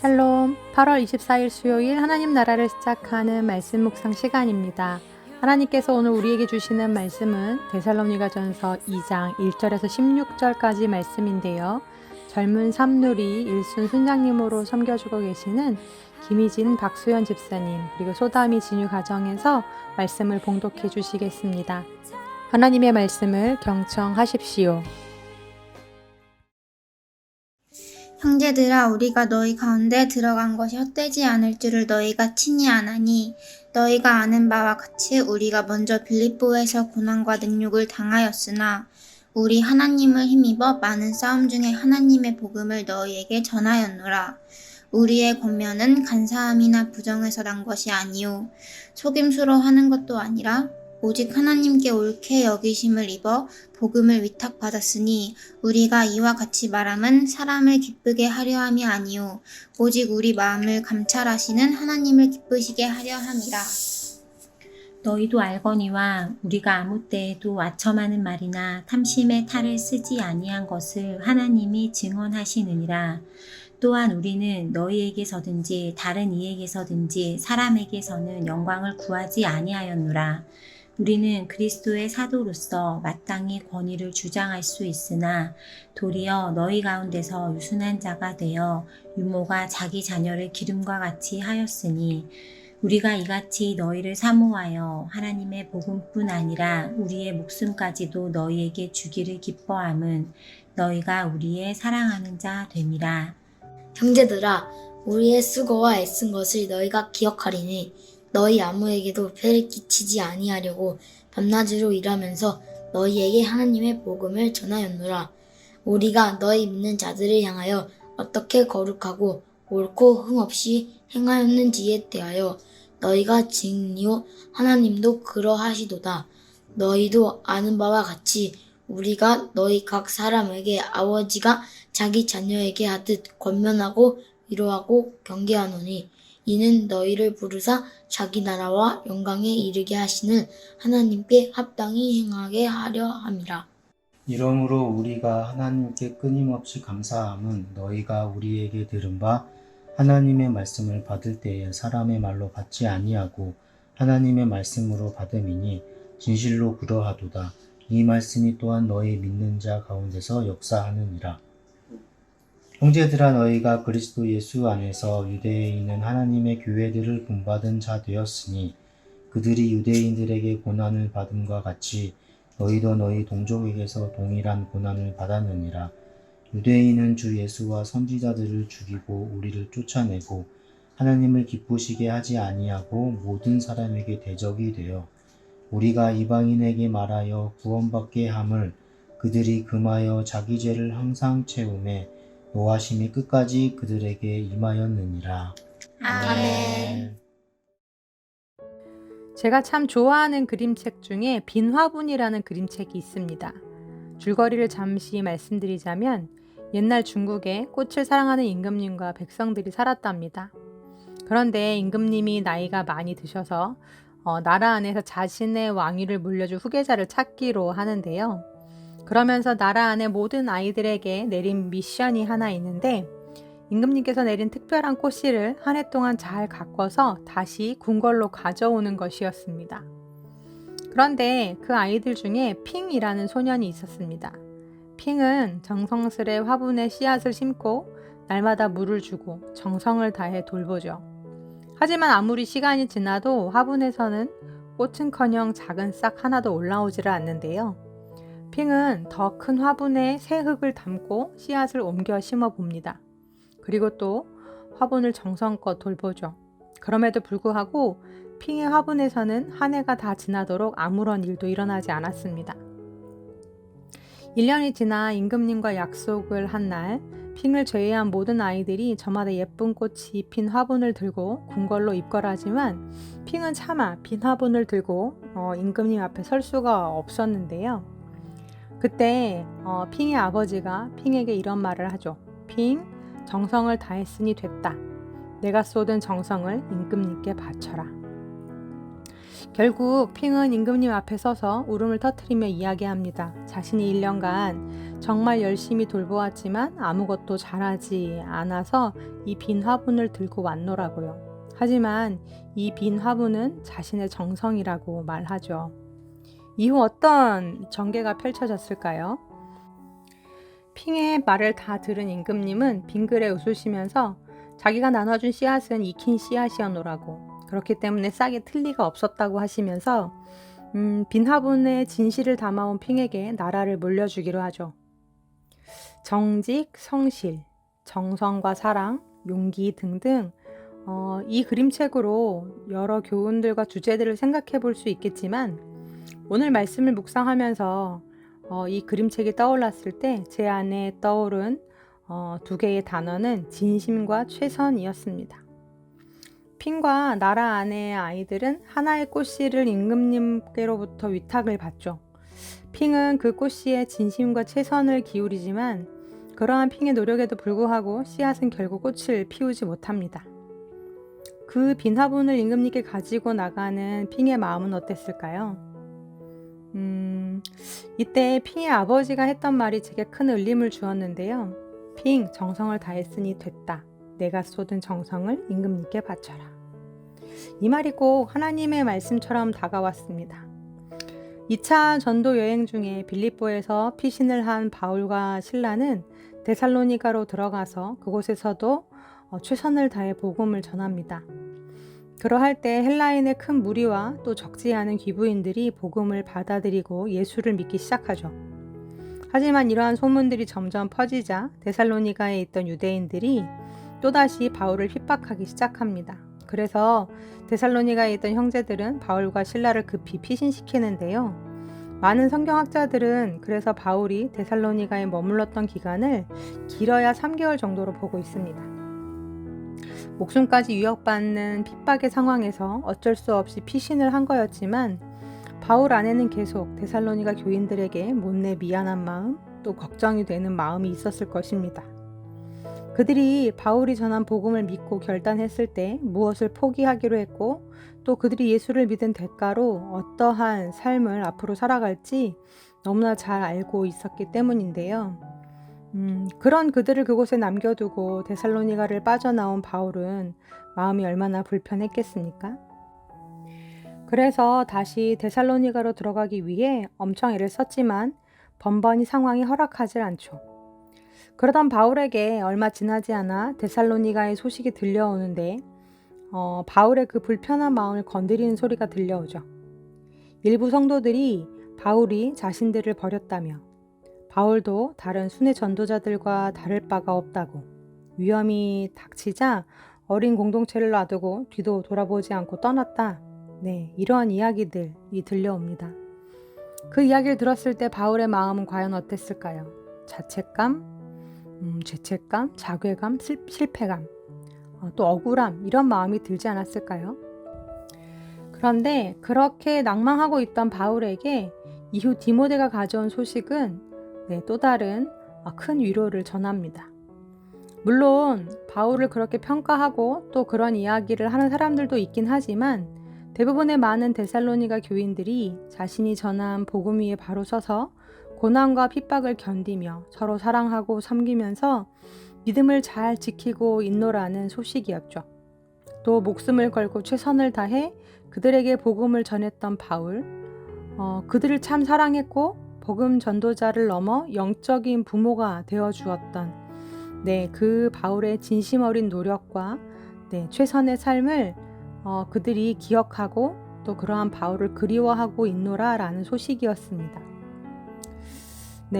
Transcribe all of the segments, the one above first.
샬롬, 8월 24일 수요일 하나님 나라를 시작하는 말씀 묵상 시간입니다. 하나님께서 오늘 우리에게 주시는 말씀은 데살로니가전서 2장 1절에서 16절까지 말씀인데요. 젊은 삼누리 일순 순장님으로 섬겨주고 계시는 김희진 박수연 집사님 그리고 소다미 진유 가정에서 말씀을 봉독해 주시겠습니다. 하나님의 말씀을 경청하십시오. 형제들아, 우리가 너희 가운데 들어간 것이 헛되지 않을 줄을 너희가 친히 아나니, 너희가 아는 바와 같이 우리가 먼저 빌립보에서 고난과 능욕을 당하였으나 우리 하나님을 힘입어 많은 싸움 중에 하나님의 복음을 너희에게 전하였노라. 우리의 권면은 간사함이나 부정에서 난 것이 아니요 속임수로 하는 것도 아니라 오직 하나님께 옳게 여기심을 입어 복음을 위탁받았으니, 우리가 이와 같이 말함은 사람을 기쁘게 하려 함이 아니요 오직 우리 마음을 감찰하시는 하나님을 기쁘시게 하려 함이라. 너희도 알거니와 우리가 아무 때에도 아첨하는 말이나 탐심의 탈을 쓰지 아니한 것을 하나님이 증언하시느니라. 또한 우리는 너희에게서든지 다른 이에게서든지 사람에게서는 영광을 구하지 아니하였노라. 우리는 그리스도의 사도로서 마땅히 권위를 주장할 수 있으나 도리어 너희 가운데서 유순한 자가 되어 유모가 자기 자녀를 기름과 같이 하였으니, 우리가 이같이 너희를 사모하여 하나님의 복음뿐 아니라 우리의 목숨까지도 너희에게 주기를 기뻐함은 너희가 우리의 사랑하는 자 됨이라. 형제들아, 우리의 수고와 애쓴 것을 너희가 기억하리니, 너희 아무에게도 폐를 끼치지 아니하려고 밤낮으로 일하면서 너희에게 하나님의 복음을 전하였노라. 우리가 너희 믿는 자들을 향하여 어떻게 거룩하고 옳고 흠없이 행하였는지에 대하여 너희가 증인이요 하나님도 그러하시도다. 너희도 아는 바와 같이 우리가 너희 각 사람에게 아버지가 자기 자녀에게 하듯 권면하고 위로하고 경계하노니, 이는 너희를 부르사 자기 나라와 영광에 이르게 하시는 하나님께 합당히 행하게 하려 함이라. 이러므로 우리가 하나님께 끊임없이 감사함은 너희가 우리에게 들은 바 하나님의 말씀을 받을 때에 사람의 말로 받지 아니하고 하나님의 말씀으로 받음이니, 진실로 그러하도다. 이 말씀이 또한 너희 믿는 자 가운데서 역사하느니라. 형제들아, 너희가 그리스도 예수 안에서 유대에 있는 하나님의 교회들을 본받은 자 되었으니, 그들이 유대인들에게 고난을 받음과 같이 너희도 너희 동족에게서 동일한 고난을 받았느니라. 유대인은 주 예수와 선지자들을 죽이고 우리를 쫓아내고 하나님을 기쁘시게 하지 아니하고 모든 사람에게 대적이 되어 우리가 이방인에게 말하여 구원받게 함을 그들이 금하여 자기 죄를 항상 채우매 노하심이 끝까지 그들에게 임하였느니라. 아멘. 제가 참 좋아하는 그림책 중에 빈 화분이라는 그림책이 있습니다. 줄거리를 잠시 말씀드리자면, 옛날 중국에 꽃을 사랑하는 임금님과 백성들이 살았답니다. 그런데 임금님이 나이가 많이 드셔서 나라 안에서 자신의 왕위를 물려줄 후계자를 찾기로 하는데요. 그러면서 나라 안의 모든 아이들에게 내린 미션이 하나 있는데, 임금님께서 내린 특별한 꽃씨를 한 해 동안 잘 가꿔서 다시 궁궐로 가져오는 것이었습니다. 그런데 그 아이들 중에 핑이라는 소년이 있었습니다. 핑은 정성스레 화분에 씨앗을 심고 날마다 물을 주고 정성을 다해 돌보죠. 하지만 아무리 시간이 지나도 화분에서는 꽃은커녕 작은 싹 하나도 올라오지를 않는데요. 핑은 더 큰 화분에 새 흙을 담고 씨앗을 옮겨 심어 봅니다. 그리고 또 화분을 정성껏 돌보죠. 그럼에도 불구하고 핑의 화분에서는 한 해가 다 지나도록 아무런 일도 일어나지 않았습니다. 1년이 지나 임금님과 약속을 한 날, 핑을 제외한 모든 아이들이 저마다 예쁜 꽃이 핀 화분을 들고 궁궐로 입궐하지만 핑은 차마 빈 화분을 들고 임금님 앞에 설 수가 없었는데요. 그때 핑의 아버지가 핑에게 이런 말을 하죠. 핑, 정성을 다했으니 됐다. 내가 쏟은 정성을 임금님께 바쳐라. 결국 핑은 임금님 앞에 서서 울음을 터뜨리며 이야기합니다. 자신이 1년간 정말 열심히 돌보았지만 아무것도 잘하지 않아서 이 빈 화분을 들고 왔노라고요. 하지만 이 빈 화분은 자신의 정성이라고 말하죠. 이후 어떤 전개가 펼쳐졌을까요? 핑의 말을 다 들은 임금님은 빙그레 웃으시면서 자기가 나눠준 씨앗은 익힌 씨앗이었노라고, 그렇기 때문에 싹이 틀 리가 없었다고 하시면서 빈 화분에 진실을 담아온 핑에게 나라를 물려주기로 하죠. 정직, 성실, 정성과 사랑, 용기 등등 이 그림책으로 여러 교훈들과 주제들을 생각해 볼 수 있겠지만, 오늘 말씀을 묵상하면서 이 그림책이 떠올랐을 때 제 안에 떠오른 두 개의 단어는 진심과 최선이었습니다. 핑과 나라 안의 아이들은 하나의 꽃씨를 임금님께로부터 위탁을 받죠. 핑은 그 꽃씨에 진심과 최선을 기울이지만 그러한 핑의 노력에도 불구하고 씨앗은 결국 꽃을 피우지 못합니다. 그 빈 화분을 임금님께 가지고 나가는 핑의 마음은 어땠을까요? 이때 핑의 아버지가 했던 말이 제게 큰 울림을 주었는데요. 핑, 정성을 다했으니 됐다. 내가 쏟은 정성을 임금님께 바쳐라. 이 말이 꼭 하나님의 말씀처럼 다가왔습니다. 2차 전도 여행 중에 빌립보에서 피신을 한 바울과 실라는 데살로니가로 들어가서 그곳에서도 최선을 다해 복음을 전합니다. 그러할 때 헬라인의 큰 무리와 또 적지 않은 귀부인들이 복음을 받아들이고 예수를 믿기 시작하죠. 하지만 이러한 소문들이 점점 퍼지자 데살로니가에 있던 유대인들이 또다시 바울을 핍박하기 시작합니다. 그래서 데살로니가에 있던 형제들은 바울과 실라를 급히 피신시키는데요. 많은 성경학자들은 그래서 바울이 데살로니가에 머물렀던 기간을 길어야 3개월 정도로 보고 있습니다. 목숨까지 위협받는 핍박의 상황에서 어쩔 수 없이 피신을 한 거였지만 바울 안에는 계속 데살로니가 교인들에게 못내 미안한 마음, 또 걱정이 되는 마음이 있었을 것입니다. 그들이 바울이 전한 복음을 믿고 결단했을 때 무엇을 포기하기로 했고, 또 그들이 예수를 믿은 대가로 어떠한 삶을 앞으로 살아갈지 너무나 잘 알고 있었기 때문인데요. 그런 그들을 그곳에 남겨두고 데살로니가를 빠져나온 바울은 마음이 얼마나 불편했겠습니까? 그래서 다시 데살로니가로 들어가기 위해 엄청 애를 썼지만 번번이 상황이 허락하질 않죠. 그러던 바울에게 얼마 지나지 않아 데살로니가의 소식이 들려오는데 바울의 그 불편한 마음을 건드리는 소리가 들려오죠. 일부 성도들이 바울이 자신들을 버렸다며 바울도 다른 순회 전도자들과 다를 바가 없다고, 위험이 닥치자 어린 공동체를 놔두고 뒤도 돌아보지 않고 떠났다. 네, 이러한 이야기들이 들려옵니다. 그 이야기를 들었을 때 바울의 마음은 과연 어땠을까요? 자책감, 죄책감, 자괴감, 실패감, 또 억울함, 이런 마음이 들지 않았을까요? 그런데 그렇게 낭망하고 있던 바울에게 이후 디모데가 가져온 소식은 또 다른 큰 위로를 전합니다. 물론 바울을 그렇게 평가하고 또 그런 이야기를 하는 사람들도 있긴 하지만 대부분의 많은 데살로니가 교인들이 자신이 전한 복음 위에 바로 서서 고난과 핍박을 견디며 서로 사랑하고 섬기면서 믿음을 잘 지키고 있노라는 소식이었죠. 또 목숨을 걸고 최선을 다해 그들에게 복음을 전했던 바울, 그들을 참 사랑했고 복음 전도자를 넘어 영적인 부모가 되어주었던 그 바울의 진심 어린 노력과 최선의 삶을 그들이 기억하고 또 그러한 바울을 그리워하고 있노라 라는 소식이었습니다.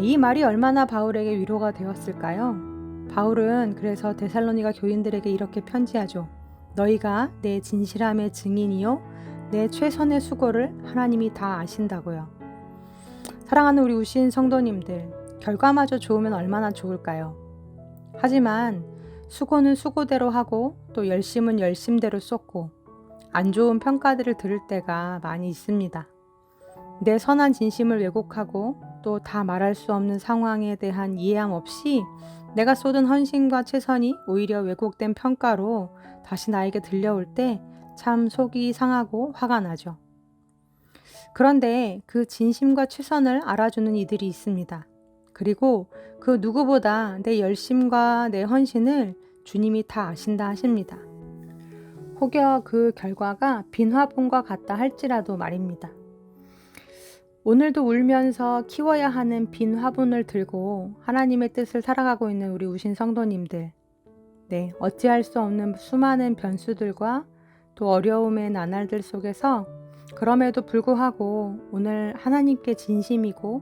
이 말이 얼마나 바울에게 위로가 되었을까요? 바울은 그래서 데살로니가 교인들에게 이렇게 편지하죠. 너희가 내 진실함의 증인이요 내 최선의 수고를 하나님이 다 아신다고요. 사랑하는 우리 우신 성도님들, 결과마저 좋으면 얼마나 좋을까요? 하지만 수고는 수고대로 하고 또 열심은 열심대로 쏟고 안 좋은 평가들을 들을 때가 많이 있습니다. 내 선한 진심을 왜곡하고 또 다 말할 수 없는 상황에 대한 이해함 없이 내가 쏟은 헌신과 최선이 오히려 왜곡된 평가로 다시 나에게 들려올 때 참 속이 상하고 화가 나죠. 그런데 그 진심과 최선을 알아주는 이들이 있습니다. 그리고 그 누구보다 내 열심과 내 헌신을 주님이 다 아신다 하십니다. 혹여 그 결과가 빈 화분과 같다 할지라도 말입니다. 오늘도 울면서 키워야 하는 빈 화분을 들고 하나님의 뜻을 살아가고 있는 우리 우신 성도님들, 어찌할 수 없는 수많은 변수들과 또 어려움의 나날들 속에서 그럼에도 불구하고 오늘 하나님께 진심이고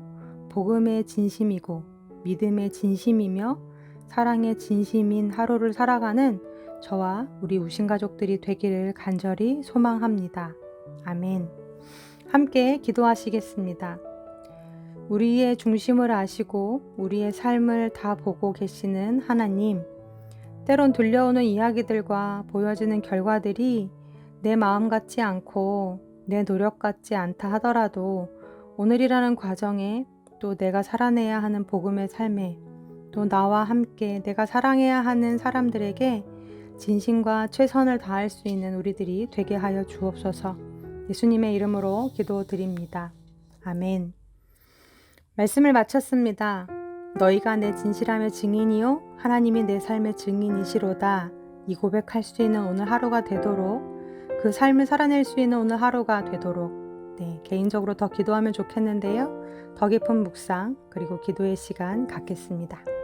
복음의 진심이고 믿음의 진심이며 사랑의 진심인 하루를 살아가는 저와 우리 우신 가족들이 되기를 간절히 소망합니다. 아멘. 함께 기도하시겠습니다. 우리의 중심을 아시고 우리의 삶을 다 보고 계시는 하나님, 때론 들려오는 이야기들과 보여지는 결과들이 내 마음 같지 않고 내 노력 같지 않다 하더라도 오늘이라는 과정에 또 내가 살아내야 하는 복음의 삶에 또 나와 함께 내가 사랑해야 하는 사람들에게 진심과 최선을 다할 수 있는 우리들이 되게 하여 주옵소서. 예수님의 이름으로 기도드립니다. 아멘. 말씀을 마쳤습니다. 너희가 내 진실함의 증인이요 하나님이 내 삶의 증인이시로다. 이 고백할 수 있는 오늘 하루가 되도록, 그 삶을 살아낼 수 있는 오늘 하루가 되도록 개인적으로 더 기도하면 좋겠는데요. 더 깊은 묵상 그리고 기도의 시간 갖겠습니다.